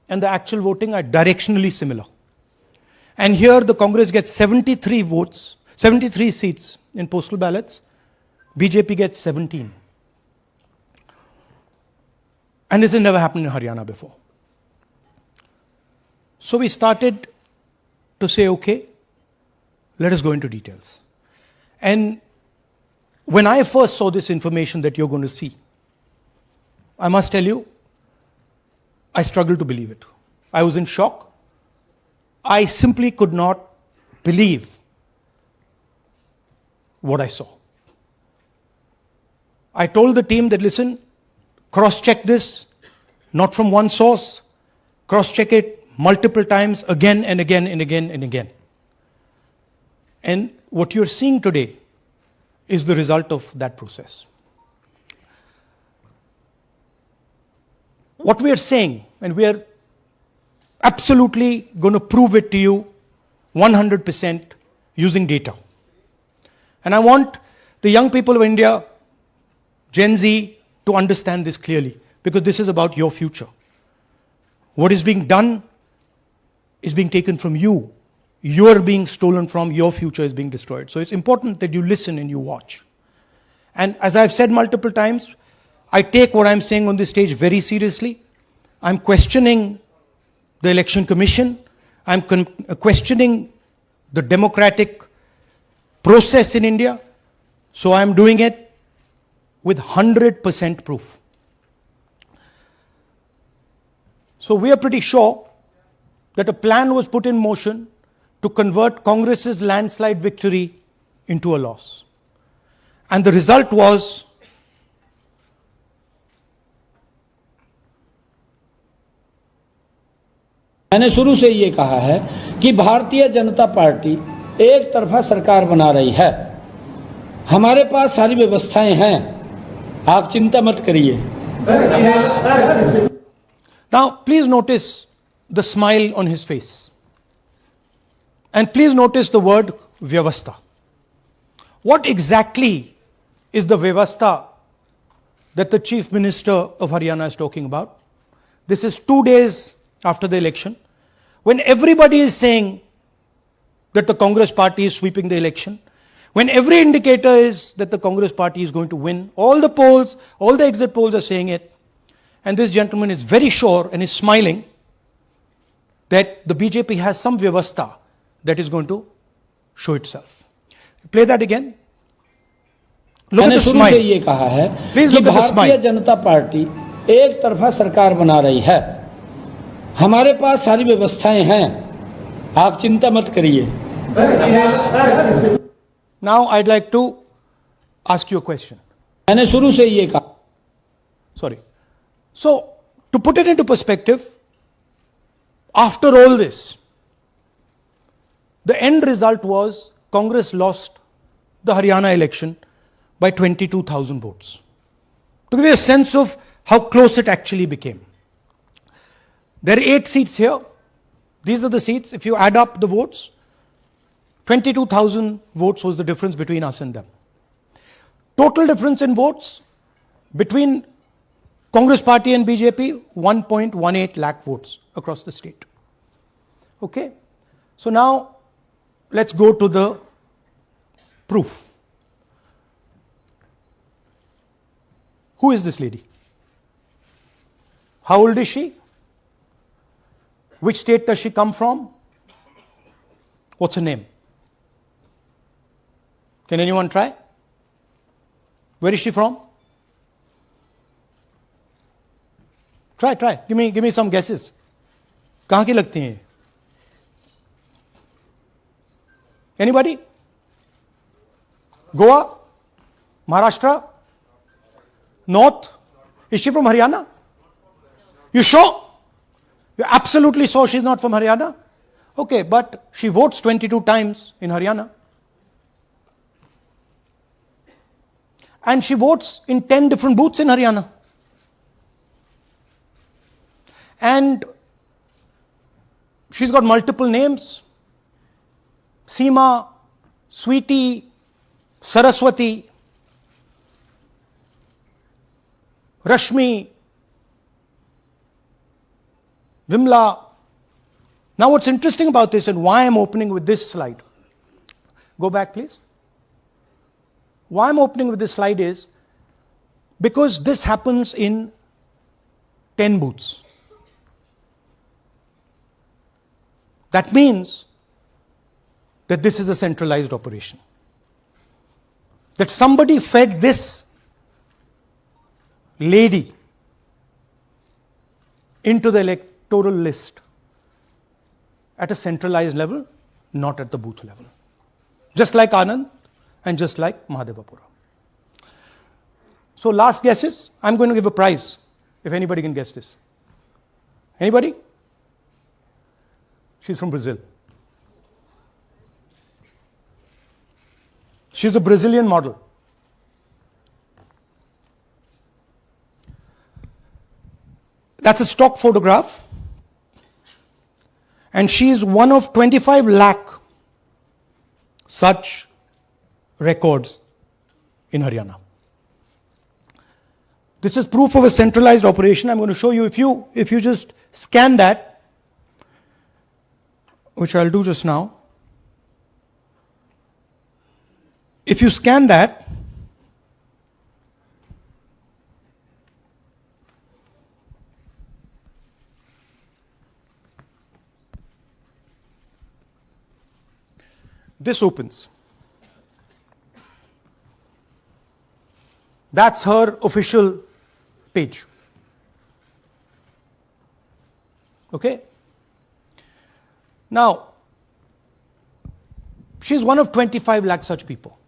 And the actual voting are directionally similar. And here the Congress gets 73 votes, 73 seats in postal ballots. BJP gets 17. And this has never happened in Haryana before. So we started to say, okay, let us go into details. And when I first saw this information that you're going to see, I must tell you, I struggled to believe it. I was in shock. I simply could not believe what I saw. I told the team that, listen, cross-check this, not from one source, cross-check it multiple times, again and again and again and again. And what you're seeing today is the result of that process. What we are saying, and we are absolutely going to prove it to you 100% using data. And I want the young people of India, Gen Z, to understand this clearly, because this is about your future. What is being done is being taken from you. You're being stolen from, your future is being destroyed. So it's important that you listen and you watch. And as I've said multiple times, I take what I'm saying on this stage very seriously. I'm questioning the Election Commission. I'm questioning the democratic process in India. So I'm doing it with 100% proof. So we are pretty sure that a plan was put in motion to convert Congress's landslide victory into a loss. And the result was मैंने शुरू से ये कहा है कि Bharatiya Janata party एक तरफा सरकार बना रही है। हमारे पास सारी व्यवस्थाएं हैं, आप चिंता मत करिए। Now, please notice the smile on his face. And please notice the word Vyavastha. What exactly is the Vyavastha that the Chief Minister of Haryana is talking about? This is 2 days after the election, when everybody is saying that the Congress party is sweeping the election, when every indicator is that the Congress party is going to win, all the polls, all the exit polls are saying it, and this gentleman is very sure and is smiling that the BJP has some Vyavastha that is going to show itself. Play that again. Look at the smile. मैंने शुरू से ये कहा है Please कि look at the भारतीय smile. जनता party एक तरफा सरकार बना रही है। हमारे पास सारी व्यवस्थाएं हैं, आप चिंता मत करिए। Now I'd like to ask you a question. मैंने शुरू से ये कहा। Sorry. So, to put it into perspective, after all this, the end result was Congress lost the Haryana election by 22,000 votes. To give you a sense of how close it actually became. There are 8 seats here. These are the seats. If you add up the votes, 22,000 votes was the difference between us and them. Total difference in votes between Congress party and BJP, 1.18 lakh votes across the state. Okay? So now, let's go to the proof. Who is this lady? How old is she? Which state does she come from? What's her name? Can anyone try? Where is she from? Try. Give me some guesses. कहाँ की लगती हैं? Anybody? Goa? Maharashtra? North? Is she from Haryana? You sure? You're absolutely sure she's not from Haryana? Okay, but she votes 22 times in Haryana. And she votes in 10 different booths in Haryana. And she's got multiple names. Seema, Sweetie, Saraswati, Rashmi, Vimla. Now what's interesting about this and why I'm opening with this slide, go back please. Why I'm opening with this slide is because this happens in 10 booths. That means that this is a centralized operation. That somebody fed this lady into the electoral list at a centralized level, not at the booth level. Just like Anand and just like Mahadevapura. So last guesses, I'm going to give a prize if anybody can guess this. Anybody? She's from Brazil. She's a Brazilian model. That's a stock photograph. And she is one of 25 lakh such records in Haryana. This is proof of a centralized operation. I'm going to show you, if you just scan that, which I'll do just now. If you scan that, this opens. That's her official page. Okay? Now, she's one of 25 lakh such people.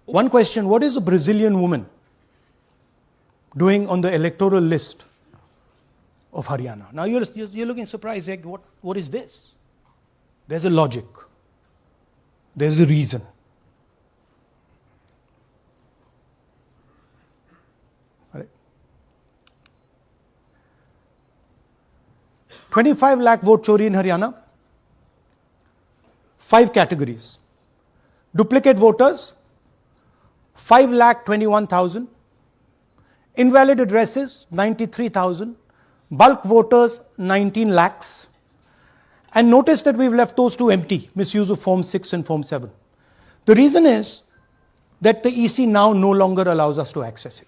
One question, what is a Brazilian woman doing on the electoral list of Haryana? Now you're looking surprised, like, what is this? There's a logic. There's a reason. All right. 25 lakh vote chori in Haryana. 5 categories. Duplicate voters, 5,21,000. Invalid addresses, 93,000. Bulk voters, 19 lakhs. And notice that we've left those two empty, misuse of Form 6 and Form 7. The reason is that the EC now no longer allows us to access it.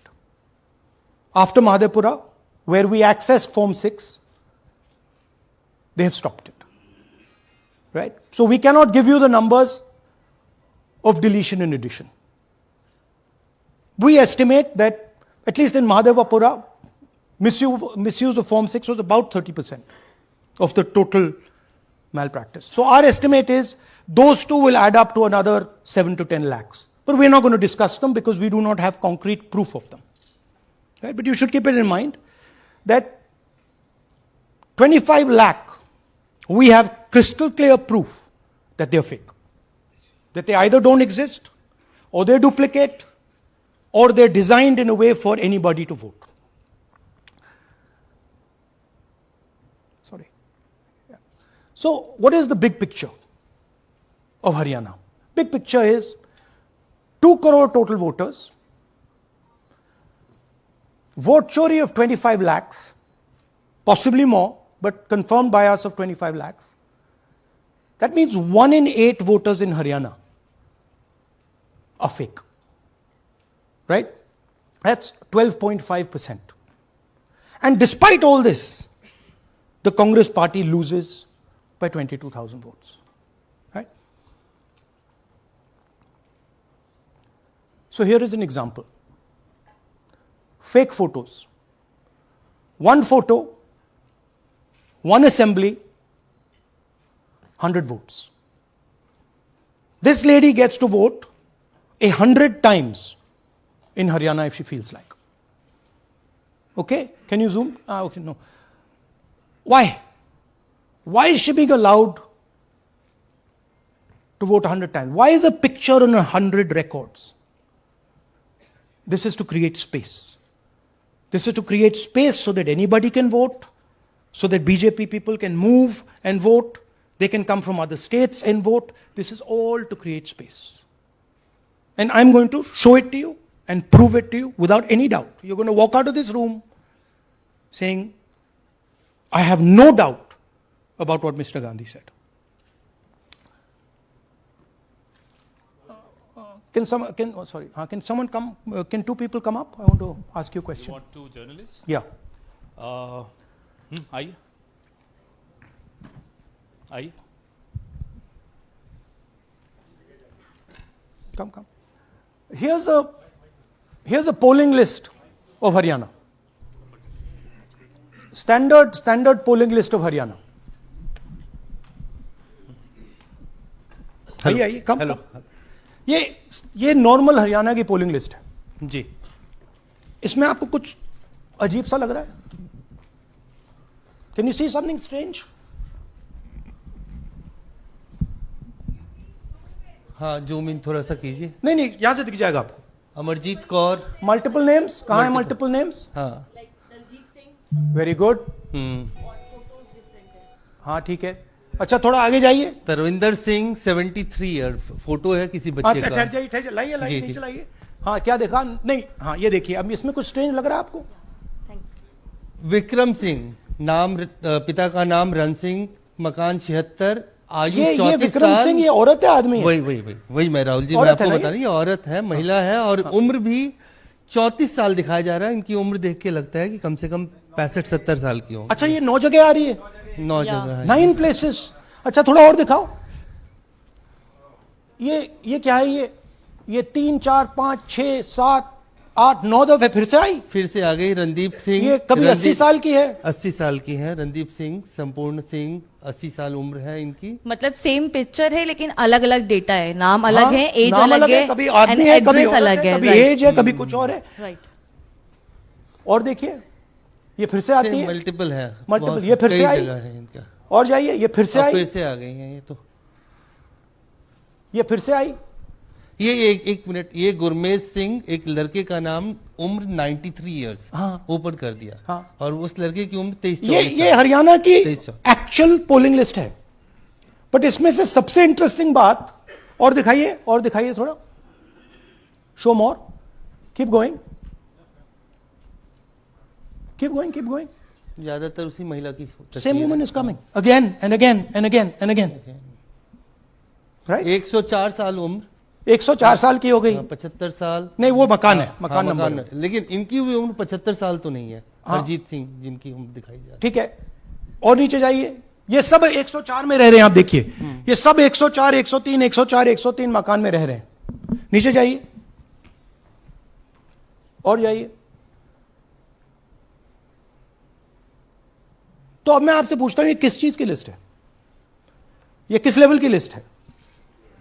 After Mahadevapura, where we accessed Form 6, they have stopped it. Right? So we cannot give you the numbers of deletion and addition. We estimate that, at least in Mahadevapura, misuse of Form 6 was about 30% of the total malpractice. So our estimate is those two will add up to another 7 to 10 lakhs. But we're not going to discuss them because we do not have concrete proof of them. Right? But you should keep it in mind that 25 lakh, we have crystal clear proof that they're fake. That they either don't exist, or they're duplicate, or they're designed in a way for anybody to vote. Sorry. Yeah. So, what is the big picture of Haryana? Big picture is 2 crore total voters, vote chori of 25 lakhs, possibly more, but confirmed bias of 25 lakhs. That means 1 in 8 voters in Haryana are fake. Right? That's 12.5%. And despite all this, the Congress party loses by 22,000 votes. Right? So here is an example. Fake photos. 1 photo, 1 assembly, 100 votes. This lady gets to vote 100 times in Haryana if she feels like. Okay? Can you zoom? Okay, no. Why? Why is she being allowed to vote 100 times? Why is a picture on 100 records? This is to create space. This is to create space so that anybody can vote, so that BJP people can move and vote, They can come from other states and vote. This is all to create space. And I'm going to show it to you and prove it to you without any doubt. You're going to walk out of this room saying, I have no doubt about what Mr. Gandhi said. Can someone come? Can two people come up? I want to ask you a question. You want two journalists? Yeah. आइए आइए Come. Here's a polling list of Haryana. Standard polling list of Haryana. आइए come hello ये normal Haryana की polling list है जी। इसमें आपको कुछ अजीब सा लग रहा है? Can you see something strange? हाँ, जूम इन थोड़ा सा कीजिए। नहीं यहां से दिख जाएगा आपको। अमरजीत कौर, मल्टीपल नेम्स कहां है? मल्टीपल नेम्स, हाँ। Very good. हाँ ठीक है। अच्छा थोड़ा आगे जाइए। तरविंदर सिंह 73 ईयर, फोटो है किसी बच्चे का। ठहर जाइए, लाइए जी, नीचे जी। लाइए। हाँ क्या देखा? नहीं हाँ ये देखिए, अब इसमें कुछ स्ट्रेंज लग रहा है आपको? विक्रम सिंह, नाम पिता का नाम रन सिंह, मकान 76, आयु ये 34 विक्रम साल। सिंह ये औरत है आदमी है? वही मैं राहुल जी, मैं औरत है आपको ना बता ये? रही, औरत है, महिला है, और उम्र भी 34 साल दिखाया जा रहा है। इनकी उम्र देख के लगता है कि कम से कम 65-70 साल की हो। अच्छा ये 9 जगह आ रही है? 9 जगह है। 9 प्लेसेस। अच्छा थोड़ा और दिखाओ। ये क्या है? ये 3 4 5 6 7 8 9 दफे फिर से आई। फिर से आ गई। रणदीप सिंह, ये कभी 80 साल की है? 80 साल की है। रणदीप सिंह, संपूर्ण सिंह, 80 साल उम्र है इनकी। मतलब सेम पिक्चर है लेकिन अलग अलग डेटा है, नाम अलग हाँ, है, एज नाम अलग है, कभी आदमी है, कभी एड्रेस औरत अलग है, कभी right. एज है, कभी कुछ और है। राइट। और देखिए ये फिर से आती है। मल्टीपल है, मल्टीपल, बहुत- ये फिर से कई आई। जगह है इनका। और जाइए, ये फिर से अब आई। फिर से आ गई हैं ये तो। ये फिर से आई। ये एक मिनट, ये गुरमेज सिंह, एक लड़के का नाम, उम्र 93 इयर्स, हाँ। ओपन कर दिया। हाँ। और उस लड़के की उम्र 23 ये हरियाणा की 23 एक्चुअल पोलिंग लिस्ट है। बट इसमें से सबसे इंटरेस्टिंग बात, और दिखाइए थोड़ा, शो मोर, कीप गोइंग। ज्यादातर उसी महिला की Same woman is coming again and again and again and again. Right? 104 साल उम्र, 104 साल की हो गई। 75 साल। नहीं वो मकान है, हाँ, मकान नंबर मकान है। लेकिन इनकी भी उम्र 75 साल तो नहीं है। हाँ। हरजीत सिंह जिनकी उम्र दिखाई जा रही ठीक है। और नीचे जाइए, ये सब 104 में रह रहे हैं। आप देखिए ये सब 104 103 104 103 मकान में रह रहे हैं। नीचे जाइए और जाइए। तो अब मैं आपसे पूछता हूं, ये किस चीज की लिस्ट है? ये किस लेवल की लिस्ट है?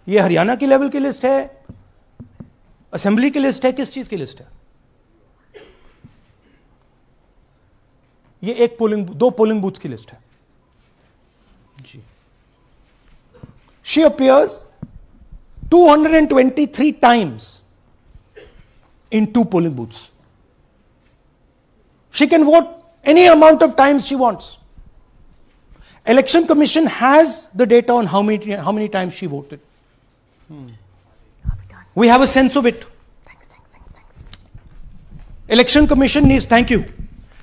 ये हरियाणा की लेवल की लिस्ट है, असेंबली की लिस्ट है, किस चीज की लिस्ट है? ये दो पोलिंग बूथ की लिस्ट है। जी। She appears 223 times in 2 polling booths. She can vote any amount of times she wants. Election Commission has the data on how many times she voted. We have a sense of it. Thanks. Election Commission needs, thank you.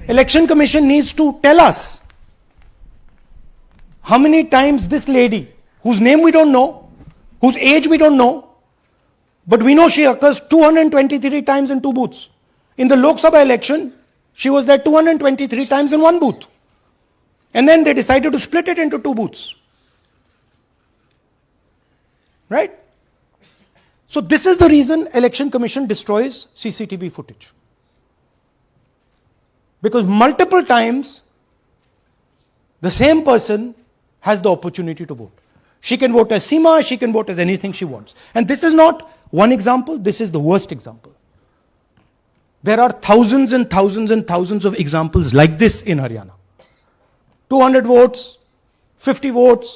Election Commission needs to tell us how many times this lady, whose name we don't know, whose age we don't know, but we know she occurs 223 times in 2 booths. In the Lok Sabha election, she was there 223 times in 1 booth. And then they decided to split it into 2 booths. Right? So this is the reason Election Commission destroys CCTV footage. Because multiple times, the same person has the opportunity to vote. She can vote as Seema, she can vote as anything she wants. And this is not one example, this is the worst example. There are thousands and thousands and thousands of examples like this in Haryana. 200 votes, 50 votes,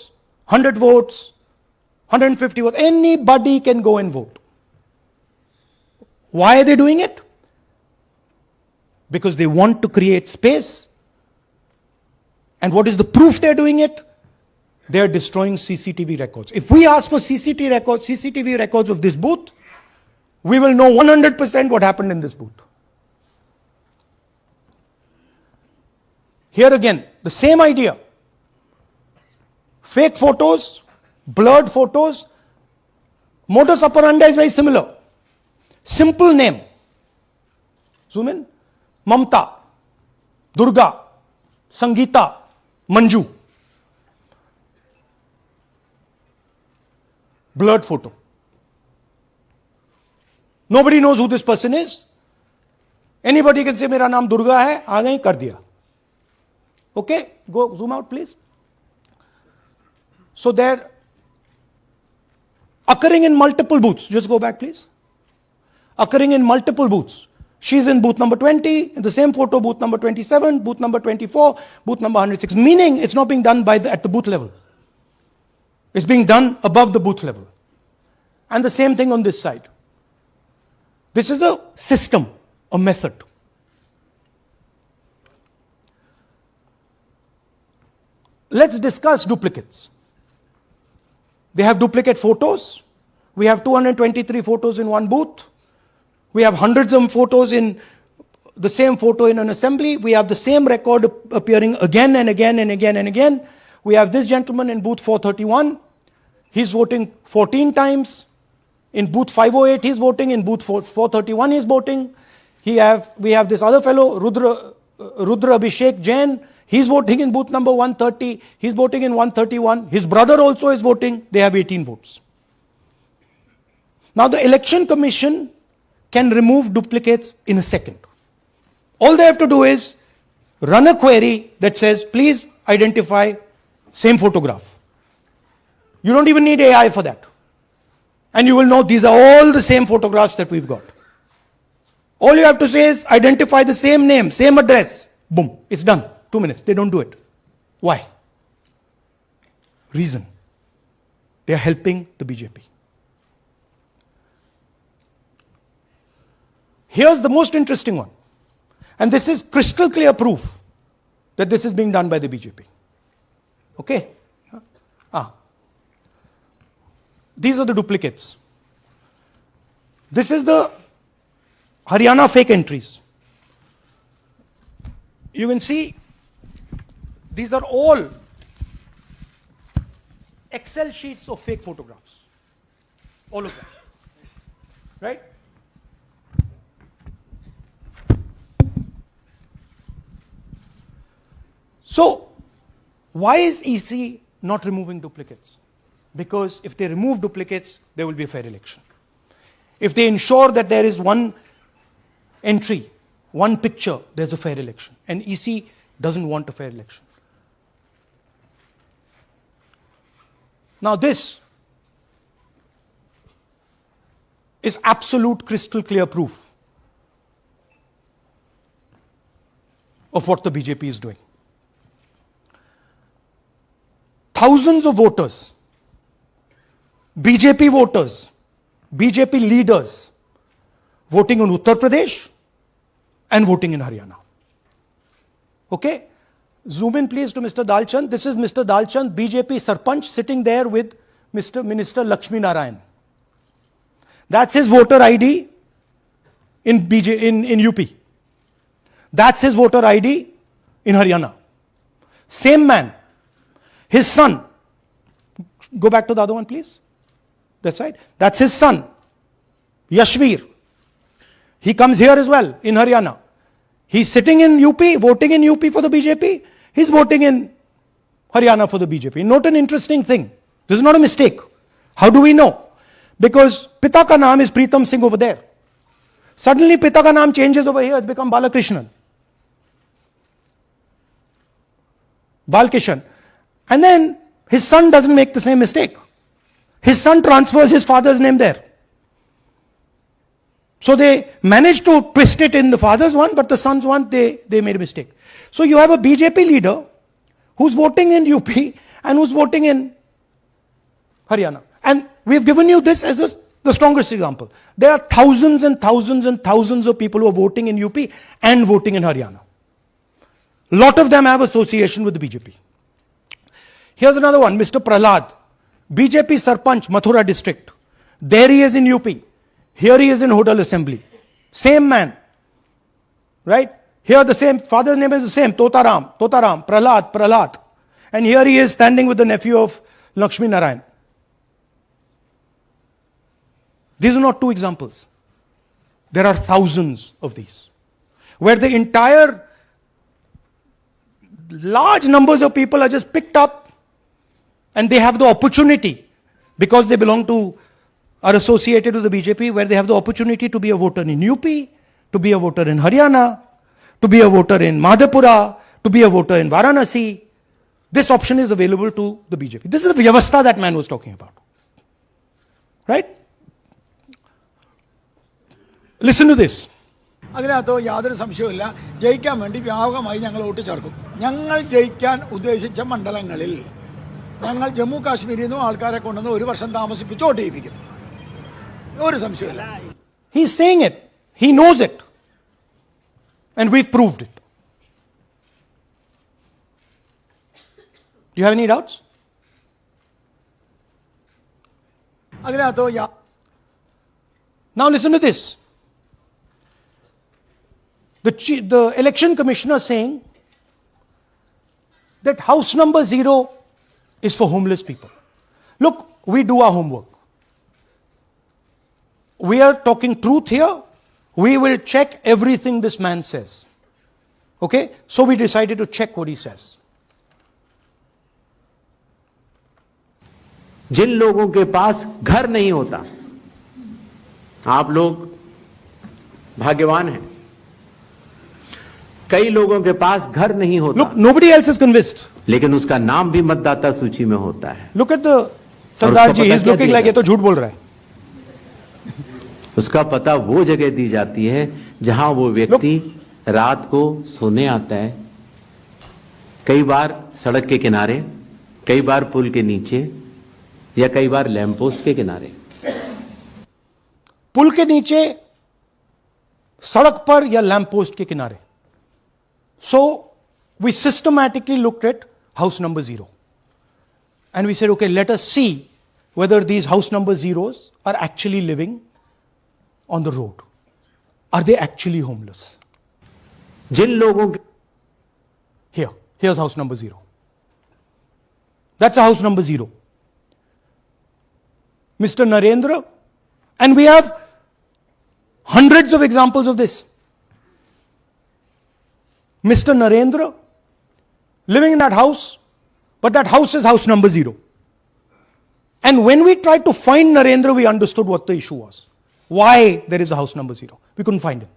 100 votes, 150 votes. Anybody can go and vote. Why are they doing it? Because they want to create space. And what is the proof they're doing it? they are destroying CCTV records. If we ask for CCTV records of this booth, we will know 100% what happened in this booth. Here again, the same idea. Fake photos, blurred photos, modus operandi is very similar. Simple name. Zoom in. Mamta, Durga, Sangeeta, Manju. Blurred photo. Nobody knows who this person is. Anybody can say, मेरा नाम दुर्गा है, आ गई कर दिया. Okay, go zoom out please. So they're occurring in multiple booths. Just go back please. Occurring in multiple booths. She's in booth number 20, in the same photo, booth number 27, booth number 24, booth number 106. Meaning it's not being done at the booth level. It's being done above the booth level. And the same thing on this side. This is a system, a method. Let's discuss duplicates. They have duplicate photos. We have 223 photos in one booth. We have hundreds of photos in the same photo in an assembly. We have the same record appearing again and again and again and again. We have this gentleman in booth 431. He's voting 14 times. In booth 508, he's voting. In booth 431, he's voting. We have this other fellow, Rudra Abhishek Jain. He's voting in booth number 130. He's voting in 131. His brother also is voting. They have 18 votes. Now the Election Commission can remove duplicates in a second. All they have to do is run a query that says, please identify same photograph. You don't even need AI for that. And you will know these are all the same photographs that we've got. All you have to say is identify the same name, same address. Boom, it's done. 2 minutes. They don't do it. Why? Reason. They are helping the BJP. Here's the most interesting one. And this is crystal clear proof that this is being done by the BJP. Okay? These are the duplicates. This is the Haryana fake entries. You can see these are all Excel sheets of fake photographs. All of them. Right? So, why is EC not removing duplicates? Because if they remove duplicates, there will be a fair election. If they ensure that there is one entry, one picture, there's a fair election. And EC doesn't want a fair election. Now this is absolute crystal clear proof of what the BJP is doing. Thousands of voters, BJP voters, BJP leaders voting in Uttar Pradesh and voting in Haryana. Okay? Zoom in please to Mr. Dalchand. This is Mr. Dalchand, BJP Sarpanch, sitting there with Mr. Minister Lakshmi Narayan. That's his voter ID in UP. That's his voter ID in Haryana. Same man. His son. Go back to the other one, please. That's right. That's his son, Yashveer. He comes here as well in Haryana. He's sitting in UP, voting in UP for the BJP. He's voting in Haryana for the BJP. Note an interesting thing. This is not a mistake. How do we know? Because Pita ka naam is Pritam Singh over there. Suddenly Pita ka naam changes over here. It's become Balakrishnan. Balkishan. And then his son doesn't make the same mistake. His son transfers his father's name there. So they managed to twist it in the father's one, but the son's one, they made a mistake. So you have a BJP leader who's voting in UP and who's voting in Haryana. And we've given you this as the strongest example. There are thousands and thousands and thousands of people who are voting in UP and voting in Haryana. A lot of them have association with the BJP. Here's another one, Mr. Prahlad, BJP Sarpanch, Mathura district. There he is in UP. Here he is in Hodal Assembly. Same man. Right? Here the same, father's name is the same, Totaram, Prahlad. And here he is standing with the nephew of Lakshmi Narayan. These are not two examples. There are thousands of these, where the entire large numbers of people are just picked up and they have the opportunity, because they belong to, are associated with the BJP, where they have the opportunity to be a voter in UP, to be a voter in Haryana, to be a voter in Madhepura, to be a voter in Varanasi. This option is available to the BJP. This is the Vyavastha that man was talking about. Right? Listen to this. അതിനകത്ത് യാതൊരു സംശയവുമില്ല. ജയിക്കാൻ വേണ്ടി വ്യാപകമായി ഞങ്ങൾ vote ചേർക്കും. ഞങ്ങൾ ജയിക്കാൻ ഉദ്ദേശിച്ച മണ്ഡലങ്ങളിൽ ഞങ്ങൾ ജമ്മു കാശ്മീരിൽ നിന്നും ആൾക്കാരെ കൊണ്ടുവന്ന് ഒരു വർഷം താമസിപ്പിച്ച് വോട്ട് ചെയ്യിപ്പിക്കും. ഒരു സംശയമില്ല. He's saying it. He knows it. And we've proved it. Do you have any doubts? അതിനകത്ത് Now listen to this. The election commissioner saying that house number 0 is for homeless people. Look, we do our homework. We are talking truth here. We will check everything this man says. Okay? So we decided to check what he says. जिन लोगों के पास घर नहीं होता, आप लोग भाग्यवान हैं. कई लोगों के पास घर नहीं होता. Look, nobody else is convinced. लेकिन उसका नाम भी मतदाता सूची में होता है. Look at the Sardar ji. He's looking like ये तो झूठ बोल रहा है. उसका पता वो जगह दी जाती है जहां वो व्यक्ति रात को सोने आता है. कई बार सड़क के किनारे, कई बार पुल के नीचे, या कई बार लैंप पोस्ट के किनारे. पुल के नीचे, सड़क पर या लैंप पोस्ट के किनारे. So we systematically looked at house number 0. And we said, okay, let us see whether these house number 0s are actually living on the road. Are they actually homeless? जिन लोगों के Here's house number 0. That's a house number 0. Mr. Narendra, and we have hundreds of examples of this. Mr. Narendra living in that house, but that house is house number 0. And when we tried to find Narendra, we understood what the issue was. Why there is a house number 0. We couldn't find him.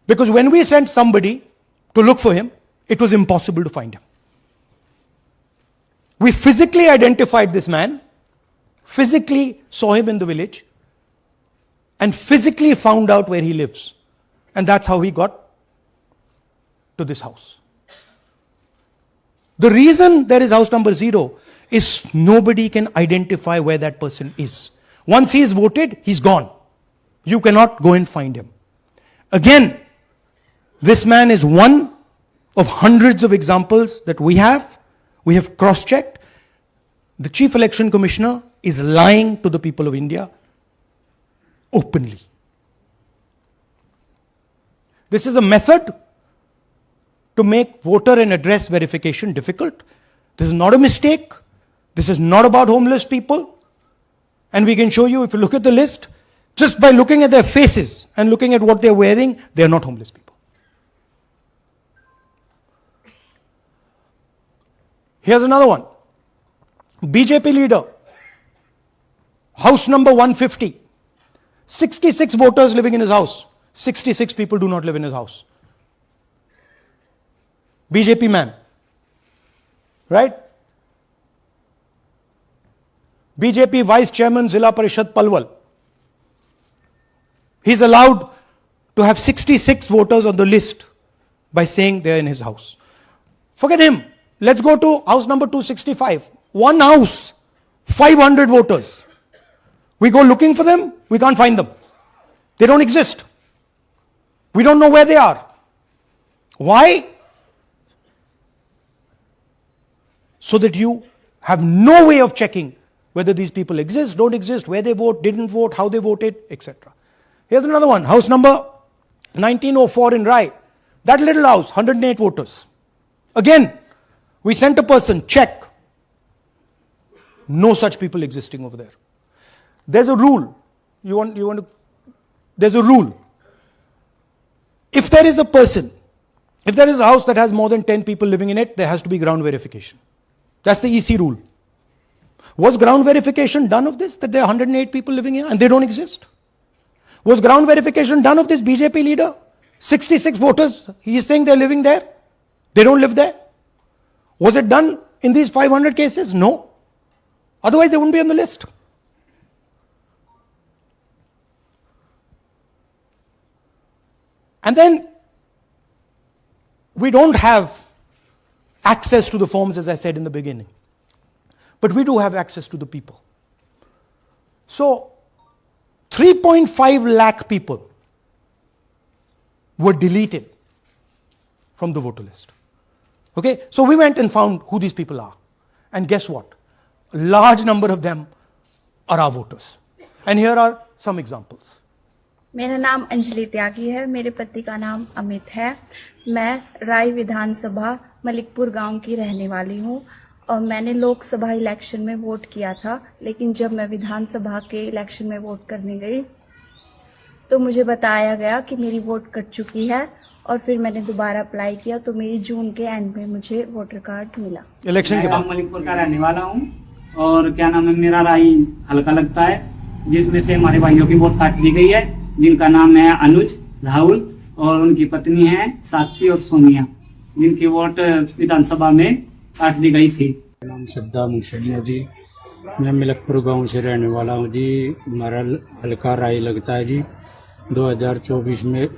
Because when we sent somebody to look for him, it was impossible to find him. We physically identified this man, physically saw him in the village, and physically found out where he lives. And that's how he got to this house. The reason there is house number 0 is nobody can identify where that person is. Once he is voted, he's gone. You cannot go and find him. Again, this man is one of hundreds of examples that we have. We have cross-checked. The Chief Election Commissioner is lying to the people of India openly. This is a method to make voter and address verification difficult. This is not a mistake. This is not about homeless people. And we can show you, if you look at the list, just by looking at their faces and looking at what they're wearing, they are not homeless people. Here's another one. BJP leader, house number 150. 66 voters living in his house. 66 people do not live in his house. BJP man. Right? BJP Vice Chairman Zilla Parishad Palwal. He's allowed to have 66 voters on the list by saying they're in his house. Forget him. Let's go to house number 265. One house, 500 voters. We go looking for them, we can't find them. They don't exist. We don't know where they are. Why? so that you have no way of checking whether these people exist, don't exist, where they vote, didn't vote, how they voted, etc. Here's another one, house number 1904 in Rai. That little house, 108 voters. Again, we sent a person, check. No such people existing over there. There's a rule. There's a rule. If there is a person, if there is a house that has more than 10 people living in it, there has to be ground verification. That's the EC rule. Was ground verification done of this, that there are 108 people living here and they don't exist? Was ground verification done of this BJP leader? 66 voters, he is saying they're living there. They don't live there. Was it done in these 500 cases? No. Otherwise they wouldn't be on the list. And then we don't have access to the forms, as I said in the beginning. But we do have access to the people. So 3.5 lakh people were deleted from the voter list. Okay, so we went and found who these people are. And guess what? A large number of them are our voters. And here are some examples. मेरा नाम अंजलि त्यागी है, मेरे पति का नाम अमित है। मैं राय विधानसभा मलिकपुर गांव की रहने वाली हूं और मैंने लोकसभा इलेक्शन में वोट किया था, लेकिन जब मैं विधानसभा के इलेक्शन में वोट करने गई तो मुझे बताया गया कि मेरी वोट कट चुकी है और फिर मैंने दोबारा अप्लाई किया तो मेरी जून के एंड में मुझे वोटर कार्ड मिला। इलेक्शन के बाद मलिकपुर का रहने वाला हूं और क्या नाम है, मेरा राय हल्का लगता है, जिसमें से हमारे भाइयों की वोट काट दी गई है, जिनका नाम है अनुज, राहुल और उनकी पत्नी है साक्षी और सोनिया, जिनकी वोट विधानसभा में काट दी गई थी। नाम सद्दाम हुसैन है जी, मैं मलिकपुर गांव से रहने वाला हूं जी। हमारा हल्का राय लगता है जी। 2024 में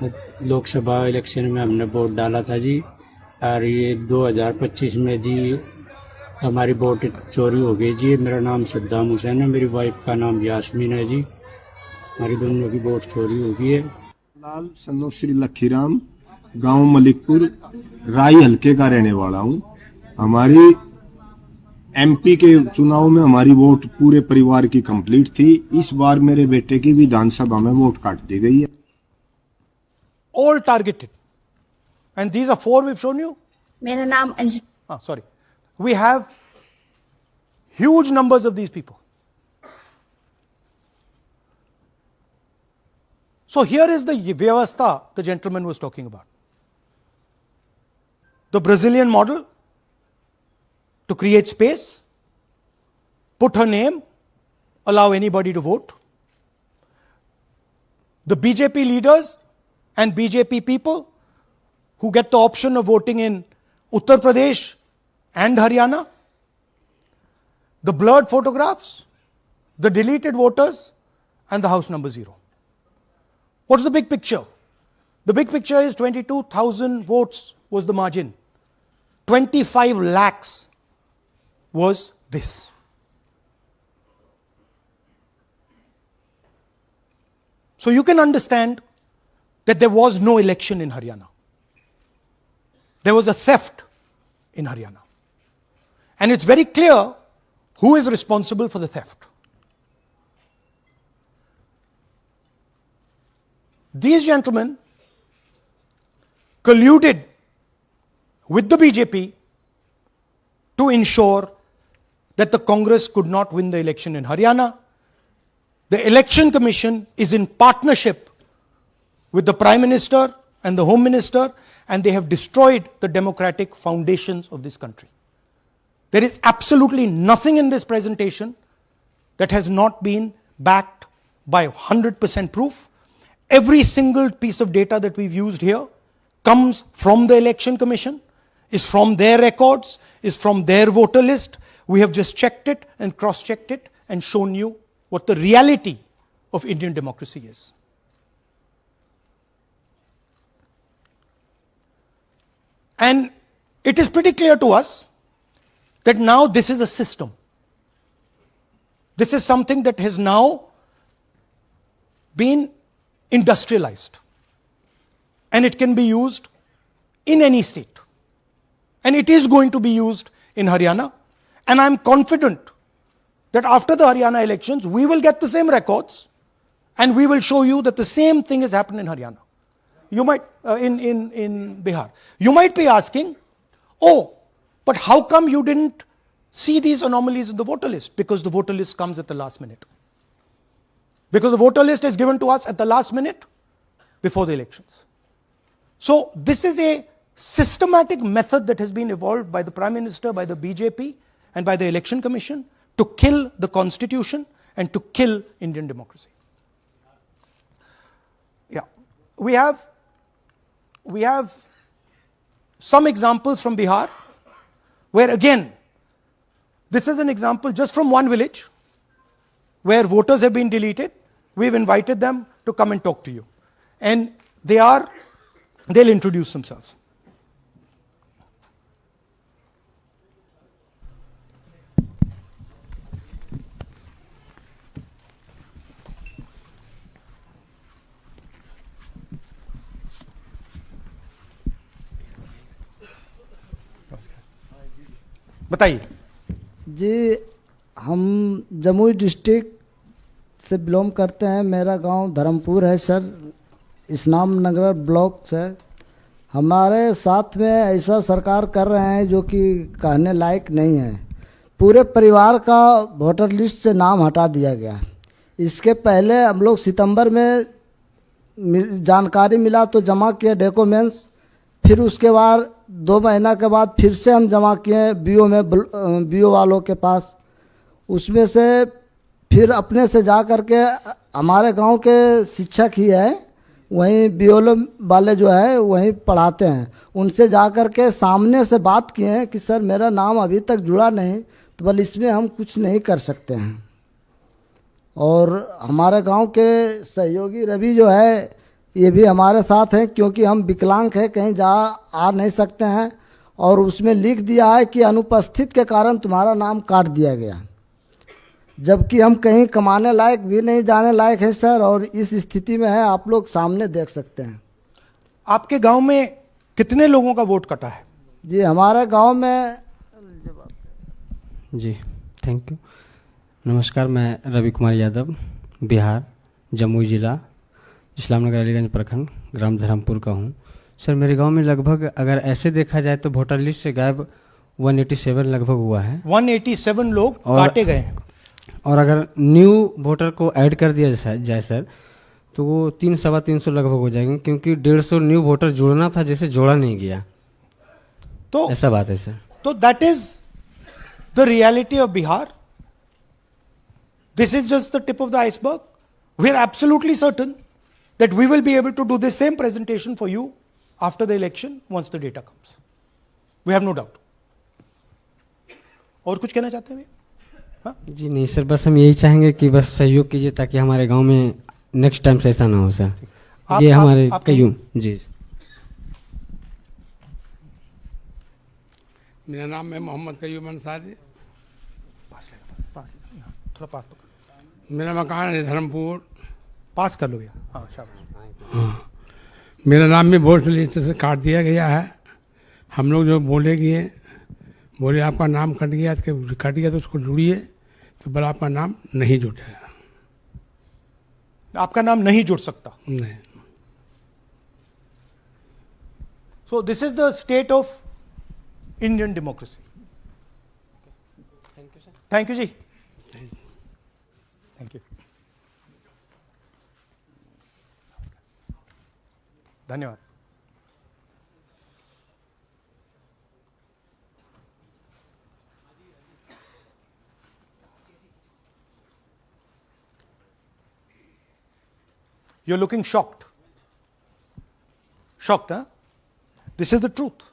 लोकसभा इलेक्शन में हमने वोट डाला था जी और ये 2025 में जी हमारी वोट चोरी हो गई जी। मेरा नाम सद्दाम हुसैन है, मेरी वाइफ का नाम यास्मीन है जी। हमारी दोनों की वोट चोरी हो गई है। लाल सन्नो श्री लखीराम, गांव मलिकपुर, राय हल्के का रहने वाला हूं। हमारी एमपी के चुनाव में हमारी वोट पूरे परिवार की कंप्लीट थी। इस बार मेरे बेटे की विधानसभा में वोट काट दी गई है। All targeted. And these are 4 we've shown you. मेरा नाम Anjali. Sorry. We have huge numbers of these people. So here is the vyavastha the gentleman was talking about. The Brazilian model to create space, put her name, allow anybody to vote. The BJP leaders and BJP people who get the option of voting in Uttar Pradesh and Haryana. The blurred photographs, the deleted voters, and the house number 0. What's the big picture? The big picture is 22,000 votes was the margin. 25 lakhs was this. So you can understand that there was no election in Haryana. There was a theft in Haryana. And it's very clear who is responsible for the theft. These gentlemen colluded with the BJP to ensure that the Congress could not win the election in Haryana. The Election Commission is in partnership with the Prime Minister and the Home Minister, and they have destroyed the democratic foundations of this country. There is absolutely nothing in this presentation that has not been backed by 100% proof. Every single piece of data that we've used here comes from the Election Commission, is from their records, is from their voter list. We have just checked it and cross-checked it and shown you what the reality of Indian democracy is. And it is pretty clear to us that now this is a system. This is something that has now been industrialized. And it can be used in any state. And it is going to be used in Haryana. And I'm confident that after the Haryana elections, we will get the same records and we will show you that the same thing has happened in Haryana. You might, in Bihar. You might be asking, oh, but how come you didn't see these anomalies in the voter list? Because the voter list comes at the last minute. Because the voter list is given to us at the last minute before the elections. So this is a systematic method that has been evolved by the Prime Minister, by the BJP and by the Election Commission to kill the Constitution and to kill Indian democracy. Yeah, we have some examples from Bihar where again, this is an example just from one village where voters have been deleted. We've invited them to come and talk to you. And they'll introduce themselves. बताइए। जी, हम Jamui district से belong करते हैं। मेरा गांव धर्मपुर है sir, इस्लाम नगर block से। हमारे साथ में ऐसा सरकार कर रहे हैं जो कि कहने लायक नहीं है। पूरे परिवार का वोटर लिस्ट से नाम हटा दिया गया। इसके पहले हम लोग सितंबर में जानकारी मिला तो जमा किए डॉक्यूमेंट्स, फिर उसके बाद 2 महीना के बाद फिर से हम जमा किए बीओ वालों के पास। उसमें से फिर अपने से जा कर के हमारे गांव के शिक्षक ही है, वहीं बीओ वाले जो है वहीं पढ़ाते हैं, उनसे जा कर के सामने से बात किए हैं कि सर मेरा नाम अभी तक जुड़ा नहीं, तो बोले इसमें हम कुछ नहीं कर सकते हैं। और हमारे गांव के सहयोगी रवि जो है ये भी हमारे साथ हैं, क्योंकि हम विकलांग हैं, कहीं आ नहीं सकते हैं। और उसमें लिख दिया है कि अनुपस्थित के कारण तुम्हारा नाम काट दिया गया, जबकि हम कहीं कमाने लायक भी नहीं जाने लायक है सर। और इस स्थिति में है, आप लोग सामने देख सकते हैं। आपके गांव में कितने लोगों का वोट कटा है? जी, हमारे गांव में जी थैंक यू। नमस्कार, मैं रवि कुमार यादव, बिहार, जमुई जिला, इस्लामनगर अलीगंज प्रखंड, ग्राम धर्मपुर का हूँ। सर मेरे गांव में लगभग अगर ऐसे देखा जाए तो वोटर लिस्ट से गायब 187 लगभग हुआ है। 187 लोग काटे गए हैं। और अगर न्यू वोटर को ऐड कर दिया जाए सर तो वो 300-325 लगभग हो जाएंगे, क्योंकि 150 न्यू वोटर जोड़ना था जिसे जोड़ा नहीं गया। तो ऐसा बात है सर। तो that is the reality of Bihar. This is just the tip of the iceberg. We are absolutely certain that we will be able to do the same presentation for you after the election once the data comes. We have no doubt. और कुछ कहना चाहते हैं? हाँ? जी नहीं sir, बस हम यही चाहेंगे कि बस सहयोग कीजिए ताकि हमारे गांव में नेक्स्ट टाइम से ऐसा ना हो सर। ये हमारे कयूम जी। मेरा नाम है मोहम्मद कयूम अंसारी। थोड़ा पास पकड़। मेरा मकान है धर्मपुर। पास कर लो भैया। हाँ, शाबाश। हाँ, मेरा नाम भी वोट लिस्ट से काट दिया गया है। हम लोग जो बोले आपका नाम कट गया तो उसको जुड़िए, तो बोला आपका नाम नहीं जुटेगा। आपका नाम नहीं जुड़ सकता। नहीं। So this is the state of Indian democracy. Thank you ji. Thank you, धन्यवाद। You're looking shocked. Shocked, huh? This is the truth.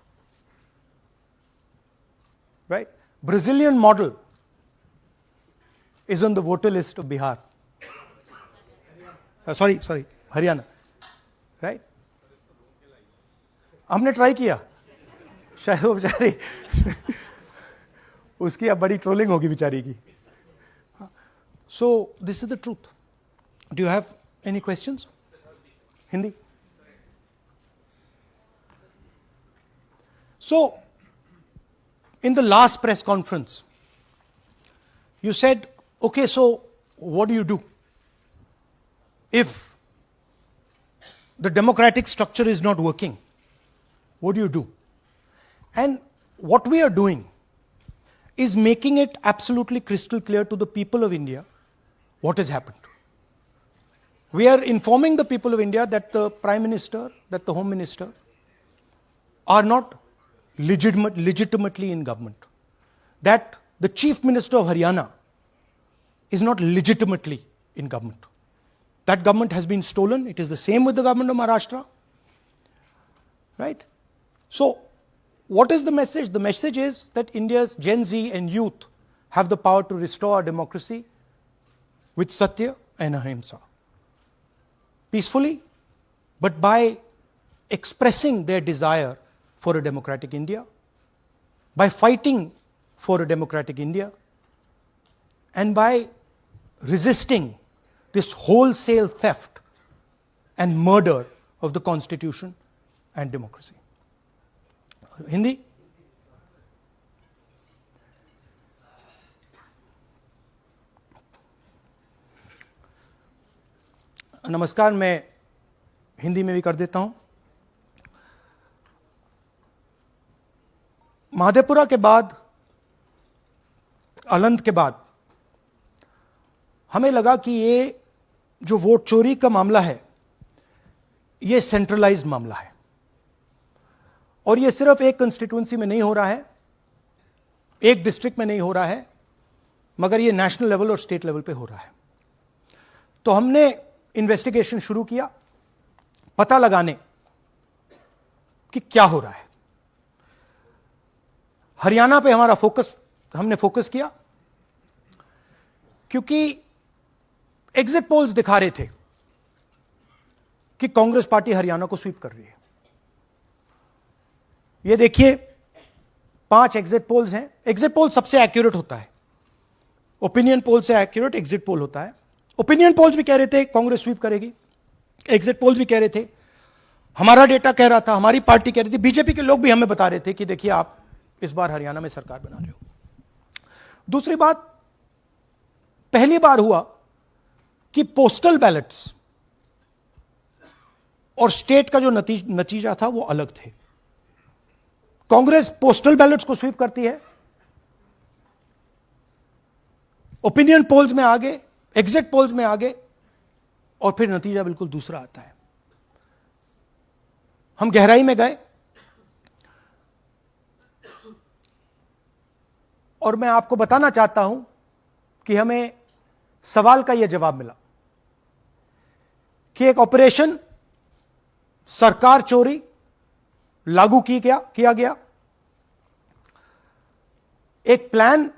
Right? Brazilian model is on the voter list of Bihar. Sorry, Haryana. Right? हमने try किया, शायद वो बेचारी उसकी अब बड़ी trolling होगी बेचारी की। सो this is the truth. Do you have any questions? Hindi. So in the last press conference you said, okay, so what do? If the democratic structure is not working, what do? And what we are doing is making it absolutely crystal clear to the people of India what has happened. We are informing the people of India that the Prime Minister, that the Home Minister are not legitimately in government. That the Chief Minister of Haryana is not legitimately in government. That government has been stolen. It is the same with the government of Maharashtra. Right? So, what is the message? The message is that India's Gen Z and youth have the power to restore our democracy with Satya and Ahimsa. Peacefully, but by expressing their desire for a democratic India, by fighting for a democratic India, and by resisting this wholesale theft and murder of the Constitution and democracy. Hindi? नमस्कार, मैं हिंदी में भी कर देता हूं। महादेपुरा के बाद, अलंध के बाद हमें लगा कि ये जो वोट चोरी का मामला है, ये सेंट्रलाइज्ड मामला है और ये सिर्फ एक कंस्टिट्यूएंसी में नहीं हो रहा है, एक डिस्ट्रिक्ट में नहीं हो रहा है, मगर ये नेशनल लेवल और स्टेट लेवल पे हो रहा है। तो हमने इन्वेस्टिगेशन शुरू किया, पता लगाने कि क्या हो रहा है। हरियाणा पे हमने फोकस किया क्योंकि एग्जिट पोल्स दिखा रहे थे कि कांग्रेस पार्टी हरियाणा को स्वीप कर रही है। ये देखिए 5 एग्जिट पोल्स हैं। एग्जिट पोल सबसे एक्यूरेट होता है, ओपिनियन पोल से एक्यूरेट एग्जिट पोल होता है। ओपिनियन पोल्स भी कह रहे थे कांग्रेस स्वीप करेगी, एग्जिट पोल्स भी कह रहे थे, हमारा डेटा कह रहा था, हमारी पार्टी कह रही थी, बीजेपी के लोग भी हमें बता रहे थे कि देखिए आप इस बार हरियाणा में सरकार बना रहे हो। दूसरी बात, पहली बार हुआ कि पोस्टल बैलेट्स और स्टेट का जो नतीजा था वो अलग थे। कांग्रेस पोस्टल बैलेट्स को स्वीप करती है, ओपिनियन पोल्स में आगे, एग्जिट पोल्स में आगे, और फिर नतीजा बिल्कुल दूसरा आता है। हम गहराई में गए और मैं आपको बताना चाहता हूं कि हमें सवाल का यह जवाब मिला कि एक ऑपरेशन सरकार चोरी लागू किया गया, एक प्लान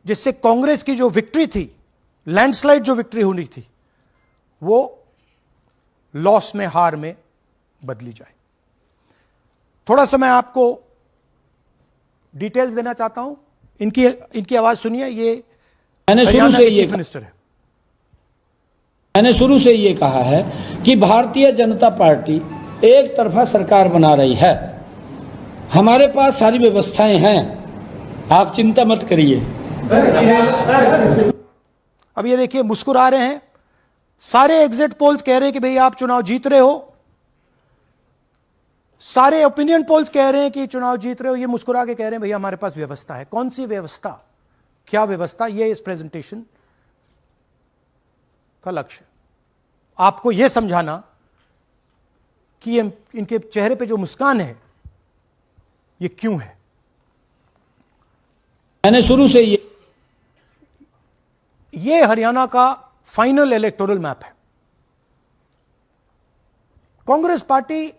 जिससे कांग्रेस की जो विक्ट्री थी, लैंडस्लाइड जो विक्ट्री होनी थी, वो लॉस में, हार में बदली जाए। थोड़ा सा मैं आपको डिटेल्स देना चाहता हूं। इनकी आवाज सुनिए। ये मैंने शुरू से ये चीफ मिनिस्टर है। मैंने शुरू से ये कहा है कि भारतीय जनता पार्टी एक तरफा सरकार बना रही है। हमारे पास सारी व्यवस्थाएं हैं, आप चिंता मत करिए। अब ये देखिए, मुस्कुरा रहे हैं। सारे एग्जिट पोल्स कह रहे हैं कि भाई आप चुनाव जीत रहे हो, सारे ओपिनियन पोल्स कह रहे हैं कि चुनाव जीत रहे हो। ये मुस्कुरा के कह रहे हैं भैया हमारे पास व्यवस्था है। कौन सी व्यवस्था, क्या व्यवस्था, ये इस प्रेजेंटेशन का लक्ष्य है। आपको यह समझाना कि इनके चेहरे पे जो मुस्कान है ये क्यों है। मैंने शुरू से ये हरियाणा का फाइनल इलेक्टोरल मैप है। कांग्रेस पार्टी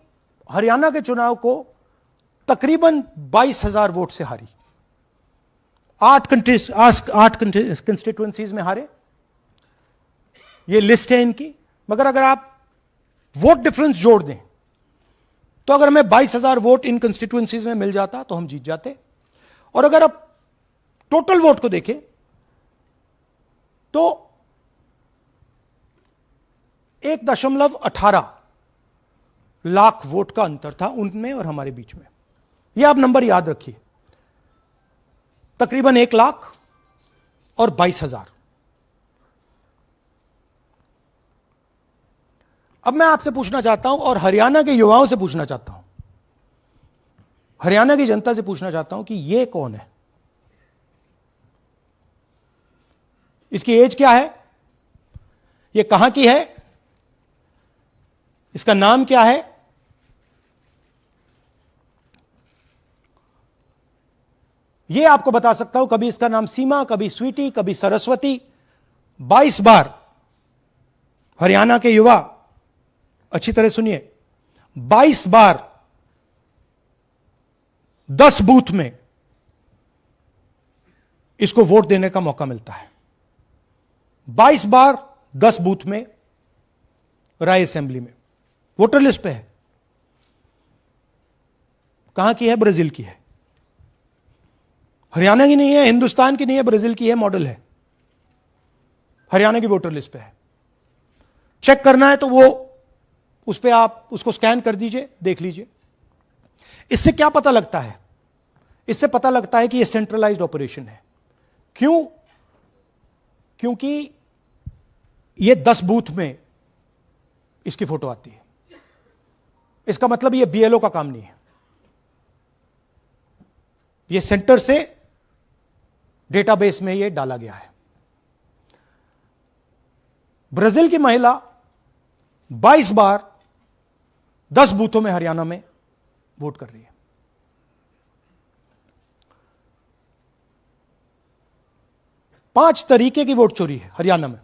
हरियाणा के चुनाव को तकरीबन 22,000 वोट से हारी। 8 कंस्टिट्यूएंसीज में हारे। ये लिस्ट है इनकी। मगर अगर आप वोट डिफरेंस जोड़ दें तो अगर हमें 22,000 वोट इन कंस्टिट्यूएंसीज में मिल जाता तो हम जीत जाते। और अगर आप टोटल वोट को देखें तो 1.18 लाख वोट का अंतर था उनमें और हमारे बीच में। यह आप नंबर याद रखिए। तकरीबन 1 लाख और 22,000। अब मैं आपसे पूछना चाहता हूं और हरियाणा के युवाओं से पूछना चाहता हूं, हरियाणा की जनता से पूछना चाहता हूं कि यह कौन है, इसकी एज क्या है, यह कहां की है, इसका नाम क्या है। यह आपको बता सकता हूं, कभी इसका नाम सीमा, कभी स्वीटी, कभी सरस्वती। 22 बार हरियाणा के युवा, अच्छी तरह सुनिए, 22 बार 10 बूथ में इसको वोट देने का मौका मिलता है। 22 बार 10 बूथ में राय असेंबली में, वोटर लिस्ट पे है। कहां की है? ब्राजील की है, हरियाणा की नहीं है, हिंदुस्तान की नहीं है, ब्राजील की है, मॉडल है, हरियाणा की वोटर लिस्ट पे है। चेक करना है तो वो उस पे आप उसको स्कैन कर दीजिए, देख लीजिए। इससे क्या पता लगता है? इससे पता लगता है कि यह सेंट्रलाइज्ड ऑपरेशन है। क्यों? क्योंकि यह 10 बूथ में इसकी फोटो आती है। इसका मतलब यह बीएलओ का काम नहीं है, यह सेंटर से डेटाबेस में यह डाला गया है। ब्राजील की महिला 22 बार 10 बूथों में हरियाणा में वोट कर रही है। पांच तरीके की वोट चोरी है हरियाणा में।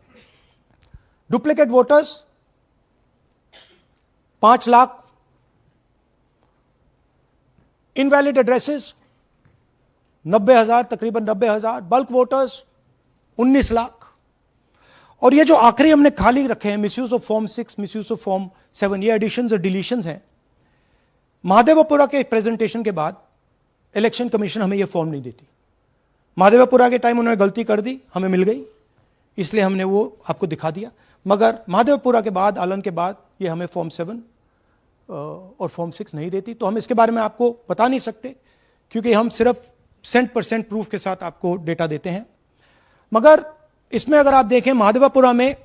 Duplicate voters 5 lakh, invalid addresses 90,000, तकरीबन 90,000, बल्क वोटर्स 19 लाख। और ये जो आखिरी हमने खाली रखे हैं, misuse of form 6, misuse of form 7, ये एडिशंस और डिलीशंस हैं। महादेवपुरा के प्रेजेंटेशन के बाद इलेक्शन कमीशन हमें ये फॉर्म नहीं देती। महादेवपुरा के टाइम उन्होंने गलती कर दी, हमें मिल गई, इसलिए हमने वो आपको दिखा दिया। मगर महादेवपुरा के बाद, आलन के बाद ये हमें फॉर्म 7 और फॉर्म 6 नहीं देती। तो हम इसके बारे में आपको बता नहीं सकते, क्योंकि हम सिर्फ 100% प्रूफ के साथ आपको डेटा देते हैं। मगर इसमें अगर आप देखें, महादेवपुरा में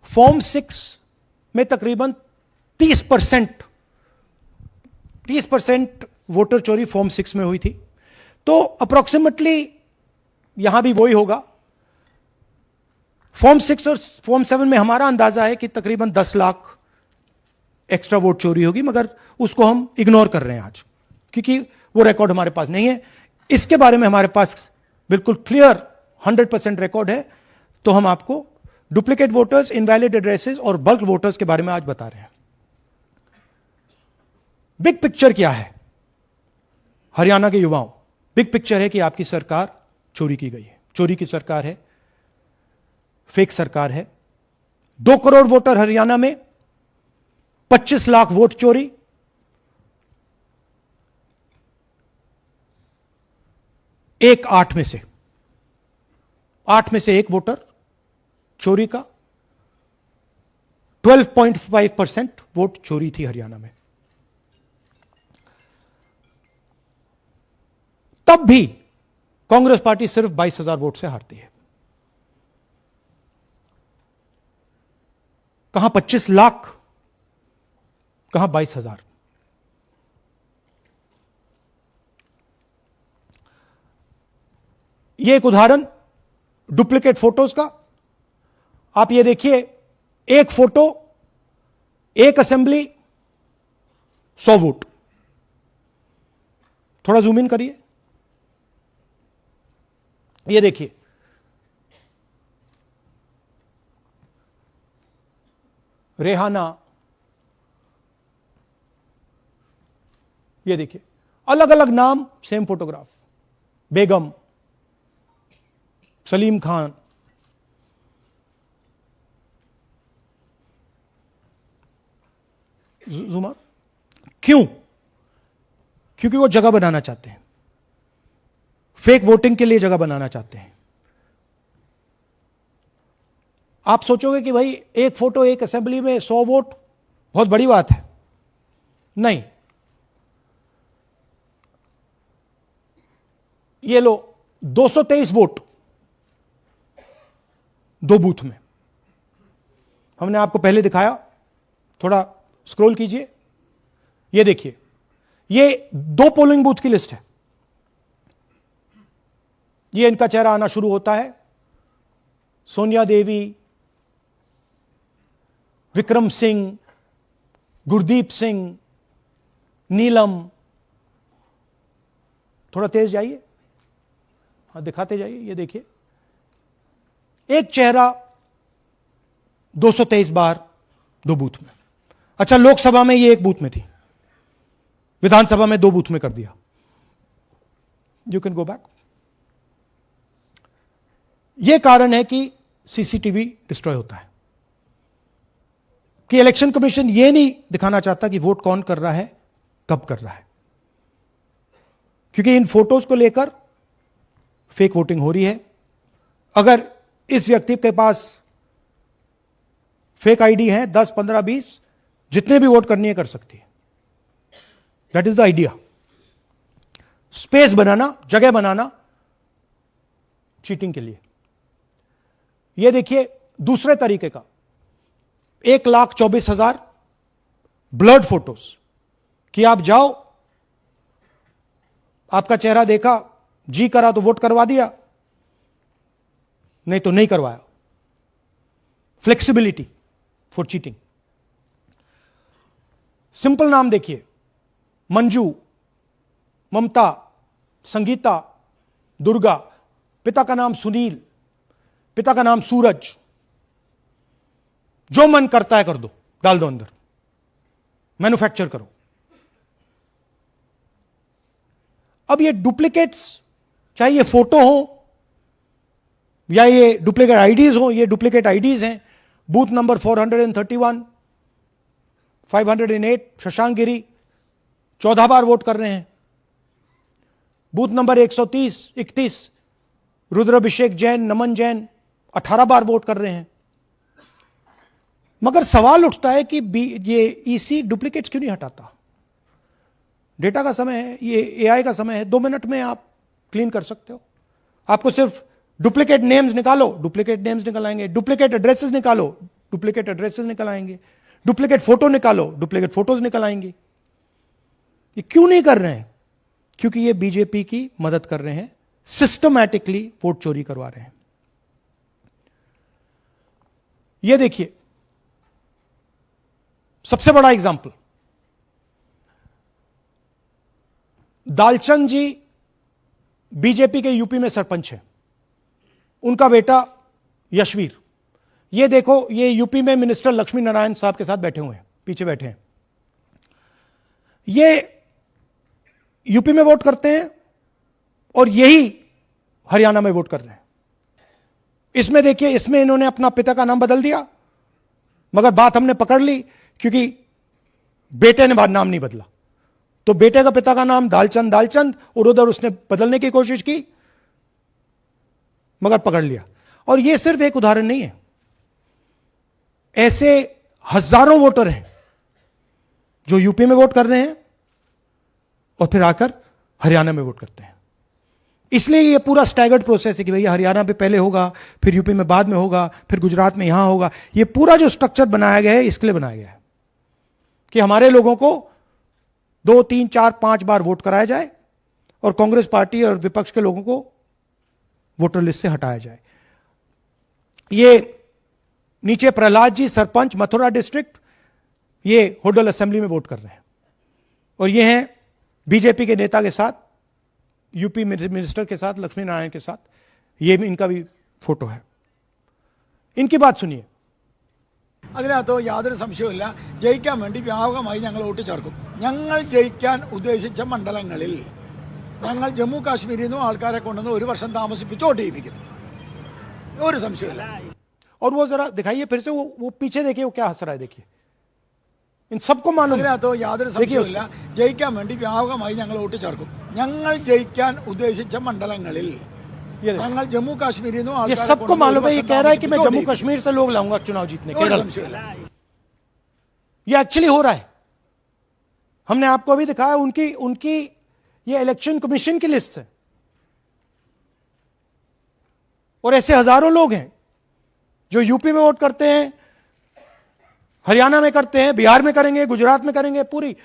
फॉर्म 6 में तकरीबन 30% वोटर चोरी फॉर्म 6 में हुई थी। तो अप्रोक्सीमेटली यहां भी वही होगा। फॉर्म 6 और फॉर्म 7 में हमारा अंदाजा है कि तकरीबन 10 लाख एक्स्ट्रा वोट चोरी होगी, मगर उसको हम इग्नोर कर रहे हैं आज, क्योंकि वो रिकॉर्ड हमारे पास नहीं है। इसके बारे में हमारे पास बिल्कुल क्लियर 100% रिकॉर्ड है। तो हम आपको डुप्लीकेट वोटर्स, इनवैलिड एड्रेसेस और बल्क वोटर्स के बारे में आज बता रहे हैं। बिग पिक्चर क्या है हरियाणा के युवाओं? बिग पिक्चर है कि आपकी सरकार चोरी की गई है, चोरी की सरकार है, फेक सरकार है। 2 करोड़ वोटर हरियाणा में, 25 लाख वोट चोरी। एक 8 में से 1 वोटर चोरी का। 12.5% वोट चोरी थी हरियाणा में। तब भी कांग्रेस पार्टी सिर्फ 22,000 वोट से हारती है। कहां 25 लाख, कहां 22,000। यह एक उदाहरण डुप्लीकेट फोटोज का। आप ये देखिए, एक फोटो, एक असेंबली, 100 वोट। थोड़ा जूम इन करिए, ये देखिए, रेहाना, ये देखिए, अलग अलग नाम, सेम फोटोग्राफ। बेगम, सलीम खान, जुमा। क्यों? क्योंकि वो जगह बनाना चाहते हैं, फेक वोटिंग के लिए जगह बनाना चाहते हैं। आप सोचोगे कि भाई एक फोटो, एक असेंबली में 100 वोट बहुत बड़ी बात है। नहीं, ये लो 223 वोट 2 बूथ में। हमने आपको पहले दिखाया, थोड़ा स्क्रॉल कीजिए, ये देखिए, ये 2 पोलिंग बूथ की लिस्ट है। ये इनका चेहरा आना शुरू होता है, सोनिया देवी, विक्रम सिंह, गुरदीप सिंह, नीलम। थोड़ा तेज जाइए, हाँ दिखाते जाइए, ये देखिए, एक चेहरा 223 बार 2 बूथ में। अच्छा, लोकसभा में ये 1 बूथ में थी, विधानसभा में 2 बूथ में कर दिया। You can go back. यह कारण है कि सीसीटीवी डिस्ट्रॉय होता है, कि इलेक्शन कमीशन यह नहीं दिखाना चाहता कि वोट कौन कर रहा है, कब कर रहा है, क्योंकि इन फोटोज को लेकर फेक वोटिंग हो रही है। अगर इस व्यक्ति के पास फेक आईडी है 10, 15, 20, जितने भी वोट करनी है कर सकती है। That is the idea, space बनाना, जगह बनाना चीटिंग के लिए। यह देखिए दूसरे तरीके का, 1,24,000 ब्लर्ड फोटोज, कि आप जाओ, आपका चेहरा देखा, जी करा तो वोट करवा दिया, नहीं तो नहीं करवाया। Flexibility for cheating. सिंपल नाम देखिए, मंजू, ममता, संगीता, दुर्गा, पिता का नाम सुनील, पिता का नाम सूरज। जो मन करता है कर दो, डाल दो अंदर, मैन्युफैक्चर करो। अब ये डुप्लीकेट्स, चाहे ये फोटो हो या ये डुप्लीकेट आईडीज हो, ये डुप्लीकेट आईडीज हैं। बूथ नंबर 431, 508 शशांक गिरी 14 बार वोट कर रहे हैं। बूथ नंबर 130, 31 रुद्राभिषेक जैन, नमन जैन 18 बार वोट कर रहे हैं। मगर सवाल उठता है कि ये ईसी डुप्लीकेट्स क्यों नहीं हटाता? डेटा का समय है, ये एआई का समय है, 2 मिनट में आप क्लीन कर सकते हो। आपको सिर्फ डुप्लीकेट नेम्स निकालो, डुप्लीकेट नेम्स निकल आएंगे। डुप्लीकेट एड्रेसेस निकालो, डुप्लीकेट एड्रेसेस निकल आएंगे। डुप्लीकेट फोटो निकालो, डुप्लीकेट फोटोज निकल आएंगे। ये क्यों नहीं कर रहे हैं? क्योंकि ये बीजेपी की मदद कर रहे हैं, सिस्टमैटिकली वोट चोरी करवा रहे हैं। ये देखिए सबसे बड़ा एग्जाम्पल, दालचंद जी बीजेपी के यूपी में सरपंच है, उनका बेटा यशवीर। ये देखो, ये यूपी में मिनिस्टर लक्ष्मी नारायण साहब के साथ बैठे हुए हैं, पीछे बैठे हैं। ये यूपी में वोट करते हैं और यही हरियाणा में वोट कर रहे हैं। इसमें देखिए, इसमें इन्होंने अपना पिता का नाम बदल दिया, मगर बात हमने पकड़ ली क्योंकि बेटे ने बाद नाम नहीं बदला। तो बेटे का पिता का नाम दालचंद दालचंद, और उधर उसने बदलने की कोशिश की, मगर पकड़ लिया। और यह सिर्फ एक उदाहरण नहीं है, ऐसे हजारों वोटर हैं जो यूपी में वोट कर रहे हैं और फिर आकर हरियाणा में वोट करते हैं। इसलिए यह पूरा स्टैगर्ड प्रोसेस है कि भैया हरियाणा पे पहले होगा, फिर यूपी में बाद में होगा, फिर गुजरात में यहां होगा। यह पूरा जो स्ट्रक्चर बनाया गया है इसके लिए बनाया गया है कि हमारे लोगों को 2, 3, 4, 5 बार वोट कराया जाए और कांग्रेस पार्टी और विपक्ष के लोगों को वोटर लिस्ट से हटाया जाए। ये नीचे प्रहलाद जी, सरपंच मथुरा डिस्ट्रिक्ट, ये होडल असेंबली में वोट कर रहे हैं, और ये हैं बीजेपी के नेता के साथ, यूपी मिनिस्टर के साथ, लक्ष्मी नारायण के साथ। ये भी इनका भी फोटो है। इनकी बात सुनिए। അതിനകത്ത് യാതൊരു സംശയവുമില്ല, ജയിക്കാൻ വേണ്ടി വ്യാപകമായി ഞങ്ങൾ വോട്ട് ചേർക്കും. ഞങ്ങൾ ജയിക്കാൻ ഉദ്ദേശിച്ച മണ്ഡലങ്ങളിൽ ഞങ്ങൾ ജമ്മു കാശ്മീരിൽ നിന്നും ആൾക്കാരെ കൊണ്ടുവന്ന് 1 വർഷം താമസിപ്പിച്ച് വോട്ട് ചെയ്യിപ്പിക്കും. ഒരു സംശയമില്ല. और वो जरा दिखाइए फिर से, वो पीछे देखिए, वो क्या हंस रहा है, देखिए। इन सबको मालूम है। അതിനകത്ത് യാതൊരു സംശയവുമില്ല, ജയിക്കാൻ വേണ്ടി വ്യാപകമായി ഞങ്ങൾ വോട്ട് ചേർക്കും. ഞങ്ങൾ ജയിക്കാൻ ഉദ്ദേശിച്ച മണ്ഡലങ്ങളിൽ ഞങ്ങൾ ജമ്മു കാശ്മീരിൽ നിന്നും ये सबको मालूम है। ये कह रहा है कि मैं जम्मू कश्मीर से लोग लाऊंगा चुनाव जीतने, केरल। ये एक्चुअली हो रहा है। हमने आपको अभी दिखाया, उनकी ये इलेक्शन कमीशन की लिस्ट है, और ऐसे हजारों लोग हैं जो यूपी में वोट करते हैं, हरियाणा में करते हैं, बिहार में करेंगे, गुजरात में करेंगे, पूरी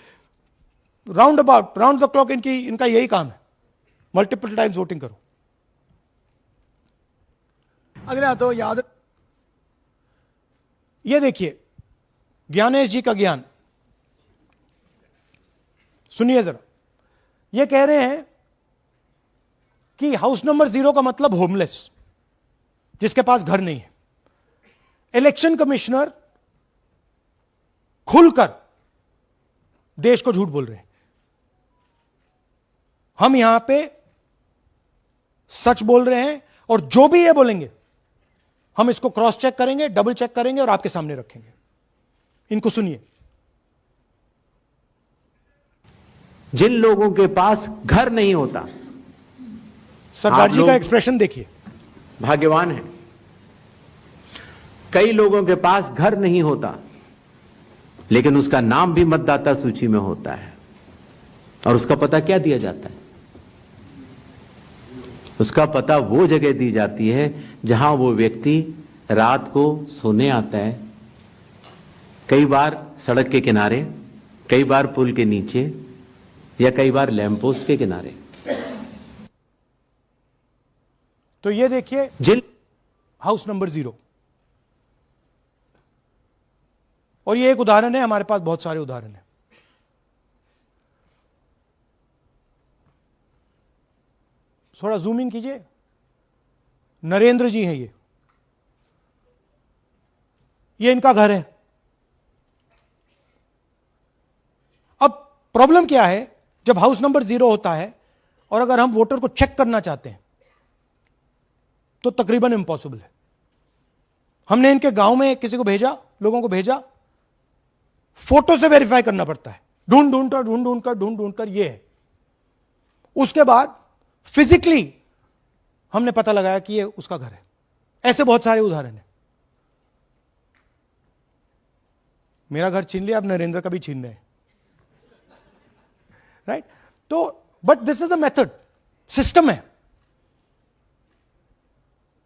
round about round the clock इनका यही काम है, मल्टीपल टाइम्स वोटिंग करो। അതിനകത്ത് യാതൊരു ये देखिए ज्ञानेश जी का ज्ञान सुनिए जरा। ये कह रहे हैं कि हाउस नंबर 0 का मतलब होमलेस, जिसके पास घर नहीं है। इलेक्शन कमिश्नर खुलकर देश को झूठ बोल रहे हैं। हम यहां पे सच बोल रहे हैं और जो भी ये बोलेंगे हम इसको क्रॉस चेक करेंगे, डबल चेक करेंगे और आपके सामने रखेंगे। इनको सुनिए। जिन लोगों के पास घर नहीं होता, सरदार जी का एक्सप्रेशन देखिए, भाग्यवान है। कई लोगों के पास घर नहीं होता लेकिन उसका नाम भी मतदाता सूची में होता है। और उसका पता क्या दिया जाता है? उसका पता वो जगह दी जाती है जहां वो व्यक्ति रात को सोने आता है, कई बार सड़क के किनारे, कई बार पुल के नीचे या कई बार लैंप पोस्ट के किनारे। तो ये देखिए जिन हाउस नंबर 0, और ये एक उदाहरण है, हमारे पास बहुत सारे उदाहरण हैं। थोड़ा जूम इन कीजिए। नरेंद्र जी हैं ये इनका घर है। अब प्रॉब्लम क्या है, जब हाउस नंबर 0 होता है और अगर हम वोटर को चेक करना चाहते हैं तो तकरीबन इम्पॉसिबल है। हमने इनके गांव में किसी को भेजा, लोगों को भेजा, फोटो से वेरीफाई करना पड़ता है, ढूंढ कर ये है। उसके बाद फिजिकली हमने पता लगाया कि ये उसका घर है। ऐसे बहुत सारे उदाहरण हैं। मेरा घर छीन लिया, अब नरेंद्र का भी छीन रहे हैं, राइट? तो but this is the method, system है।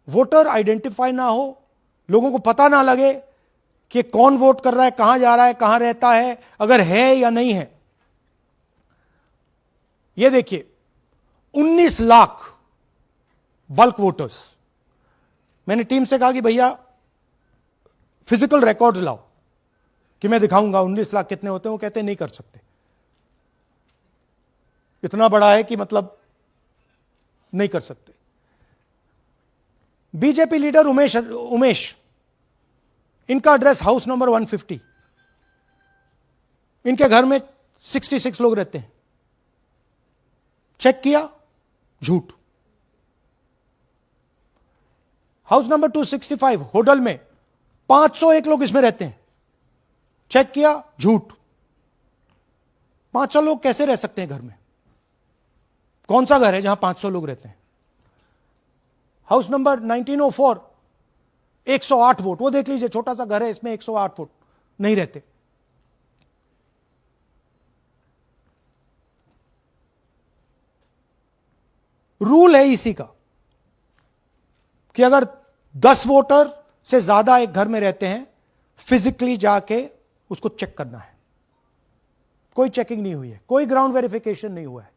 वोटर आइडेंटिफाई ना हो, लोगों को पता ना लगे कि कौन वोट कर रहा है, कहां जा रहा है, कहां रहता है, अगर है या नहीं है। यह देखिए 19 लाख बल्क वोटर्स। मैंने टीम से कहा कि भैया फिजिकल रिकॉर्ड लाओ कि मैं दिखाऊंगा 19 लाख कितने होते हैं। वो कहते हैं नहीं कर सकते, इतना बड़ा है कि मतलब नहीं कर सकते। बीजेपी लीडर उमेश, इनका एड्रेस हाउस नंबर 150। इनके घर में 66 लोग रहते हैं। चेक किया, झूठ। हाउस नंबर 265 होटल में 501 लोग इसमें रहते हैं। चेक किया, झूठ। 500 लोग कैसे रह सकते हैं घर में? कौन सा घर है जहां 500 लोग रहते हैं? हाउस नंबर 1904 108 वोट, वो देख लीजिए, छोटा सा घर है, इसमें 108 वोट नहीं रहते। रूल है इसी का कि अगर 10 वोटर से ज्यादा एक घर में रहते हैं, फिजिकली जाके उसको चेक करना है। कोई चेकिंग नहीं हुई है, कोई ग्राउंड वेरिफिकेशन नहीं हुआ है।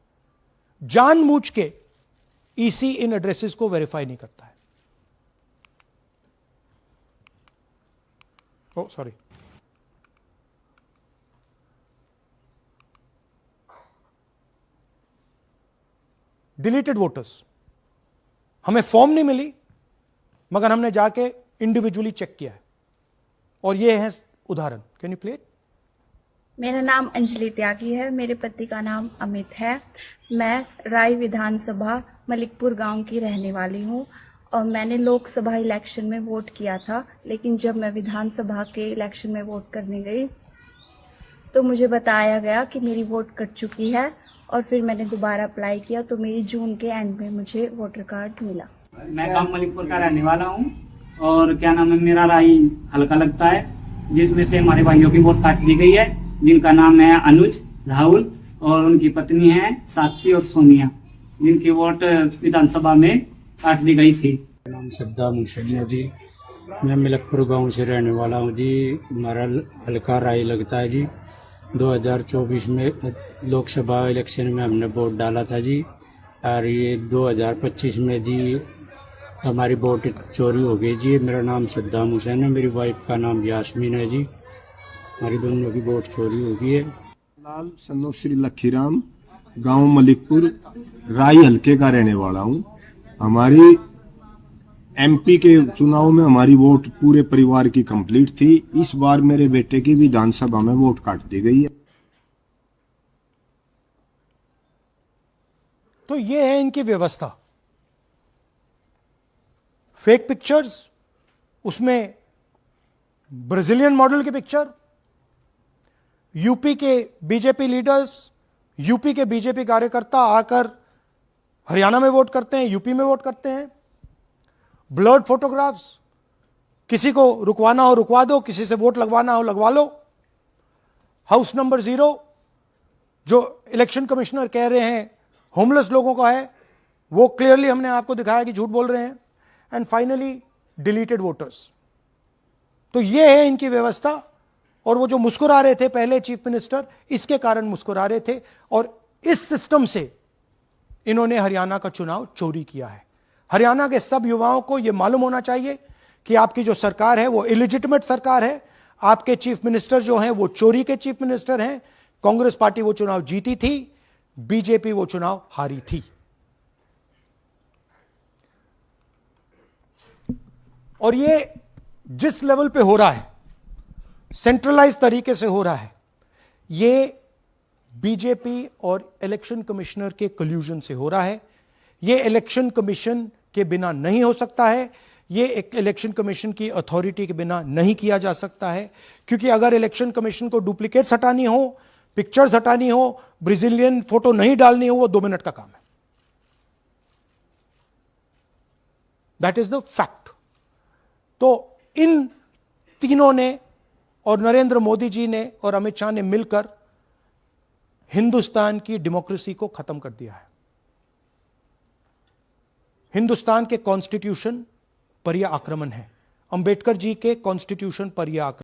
जानबूझ के ईसी इन एड्रेसेस को वेरीफाई नहीं करता है। ओ सॉरी, डिलीटेड वोटर्स, हमें फॉर्म नहीं मिली मगर हमने जाके इंडिविजुअली चेक किया है। और ये है उदाहरण। Can you play it? मेरा नाम अंजलि त्यागी है, मेरे पति का नाम अमित है। मैं राय विधानसभा मलिकपुर गांव की रहने वाली हूं और मैंने लोकसभा इलेक्शन में वोट किया था, लेकिन जब मैं विधानसभा के इलेक्शन में वोट करने गई तो मुझे बताया गया कि मेरी वोट कट चुकी है और फिर मैंने दोबारा अप्लाई किया तो मेरी जून के एंड में मुझे वोटर कार्ड मिला। मैं गांव मलिकपुर का रहने वाला हूं और क्या नाम है, मेरा राय हल्का लगता है, जिसमें से हमारे भाइयों की वोट काट दी गई है, जिनका नाम है अनुज, राहुल और उनकी पत्नी है साक्षी और सोनिया, जिनकी वोट विधानसभा में काट दी गई थी। नाम श्रद्धा मुंशनिया जी, मैं मिलकपुर गांव से रहने वाला हूं जी। हमारा हल्का राय लगता है जी। 2024 में लोकसभा इलेक्शन में हमने वोट डाला था जी। और ये 2025 में जी हमारी वोट चोरी हो गई जी। मेरा नाम सद्दाम हुसैन है, मेरी वाइफ का नाम यास्मीन है जी। हमारी दोनों की वोट चोरी हो गई है। लाल सन्नो श्री लखीराम, गांव मलिकपुर, राई हल्के का रहने वाला हूं। हमारी एमपी के चुनाव में हमारी वोट पूरे परिवार की कंप्लीट थी। इस बार मेरे बेटे की विधानसभा में वोट काट दी गई है। तो ये है इनकी व्यवस्था। फेक पिक्चर्स, उसमें ब्राजीलियन मॉडल की पिक्चर, यूपी के बीजेपी लीडर्स, यूपी के बीजेपी कार्यकर्ता आकर हरियाणा में वोट करते हैं, यूपी में वोट करते हैं। ब्लर्ड फोटोग्राफ्स, किसी को रुकवाना हो रुकवा दो, किसी से वोट लगवाना हो लगवा लो। हाउस नंबर 0 जो इलेक्शन कमिश्नर कह रहे हैं होमलेस लोगों का है, वो क्लियरली हमने आपको दिखाया कि झूठ बोल रहे हैं। And finally deleted voters. तो ये है इनकी व्यवस्था। और वो जो मुस्कुरा रहे थे पहले चीफ मिनिस्टर, इसके कारण मुस्कुरा रहे थे। और इस सिस्टम से इन्होंने हरियाणा का चुनाव चोरी किया है। हरियाणा के सब युवाओं को यह मालूम होना चाहिए कि आपकी जो सरकार है वो इलिजिटिमेट सरकार है। आपके चीफ मिनिस्टर जो हैं वो चोरी के चीफ मिनिस्टर हैं। कांग्रेस पार्टी वो चुनाव जीती थी, बीजेपी वो चुनाव हारी थी। और ये जिस लेवल पे हो रहा है, सेंट्रलाइज तरीके से हो रहा है, ये बीजेपी और इलेक्शन कमिश्नर के कल्यूजन से हो रहा है। ये इलेक्शन कमीशन के बिना नहीं हो सकता है। ये एक इलेक्शन कमीशन की अथॉरिटी के बिना नहीं किया जा सकता है। क्योंकि अगर इलेक्शन कमीशन को डुप्लीकेट्स हटानी हो, पिक्चर्स हटानी हो, ब्राजीलियन फोटो नहीं डालनी हो, वो 2 मिनट का काम है। That is the fact. तो इन तीनों ने और नरेंद्र मोदी जी ने और अमित शाह ने मिलकर हिंदुस्तान की डेमोक्रेसी को खत्म कर दिया है। हिंदुस्तान के कॉन्स्टिट्यूशन पर यह आक्रमण है। अंबेडकर जी के कॉन्स्टिट्यूशन पर यह आक्रमण